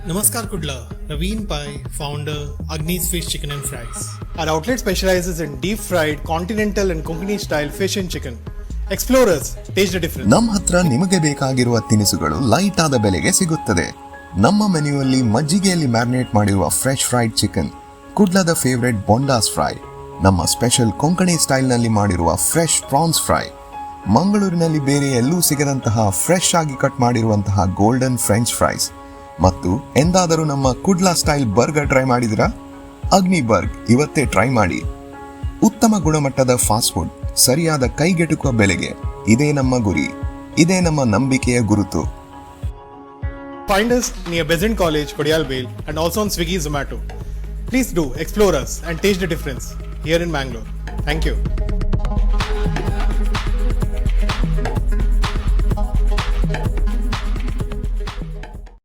Namaskar Kudla, Naveen Pai, founder, Agni's Fish Chicken and Fries. Our outlet specializes in deep fried, continental and Konkani style fish and chicken. Explore us, taste the difference. ನಮ್ಮ ಹತ್ರ ನಿಮಗೆ ಬೇಕಾಗಿರುವ ತಿನಿಸುಗಳು light ಆದ ಬೆಲೆಗೆ ಸಿಗುತ್ತದೆ. ನಮ್ಮ ಮೆನ್ಯುವಲ್ಲಿ ಮಜ್ಜಿಗೆಯಲ್ಲಿ marinate ಮಾಡಿರುವ ಫ್ರೆಶ್ ಫ್ರೈಡ್ ಚಿಕನ್, ಕುಡ್ಲದ ಫೇವರೇಟ್ ಬೊಂಡಾಸ್ ಫ್ರೈ, ನಮ್ಮ ಸ್ಪೆಷಲ್ ಕೊಂಕಣಿ ಸ್ಟೈಲ್ನಲ್ಲಿ ಮಾಡಿರುವ ಫ್ರೆಶ್ ಪ್ರಾನ್ಸ್ ಫ್ರೈ, ಮಂಗಳೂರಿನಲ್ಲಿ ಬೇರೆ ಎಲ್ಲೂ ಸಿಗದಂತಹ ಫ್ರೆಶ್ ಆಗಿ ಕಟ್ ಮಾಡಿರುವಂತಹ ಗೋಲ್ಡನ್ ಫ್ರೆಂಚ್ ಫ್ರೈಸ್, ಮತ್ತು ಎಂದಾದರೂ ನಮ್ಮ ಕುಡ್ಲಾ ಸ್ಟೈಲ್ ಬರ್ಗರ್ ಟ್ರೈ ಮಾಡಿದಿರಾ? ಅಗ್ನಿ ಬರ್ಗ್ ಇವತ್ತೇ ಟ್ರೈ ಮಾಡಿ. ಉತ್ತಮ ಗುಣಮಟ್ಟದ ಫಾಸ್ಟ್ ಫುಡ್ ಸರಿಯಾದ ಕೈಗೆಟುಕುವ ಬೆಲೆಗೆ, ಇದೇ ನಮ್ಮ ಗುರಿ, ಇದೇ ನಮ್ಮ ನಂಬಿಕೆಯ ಗುರುತು. Find us near Besant College, Kodiyalbel, and also on Swiggy, Zomato. Please do explore us and taste the difference here in Bangalore. Thank you.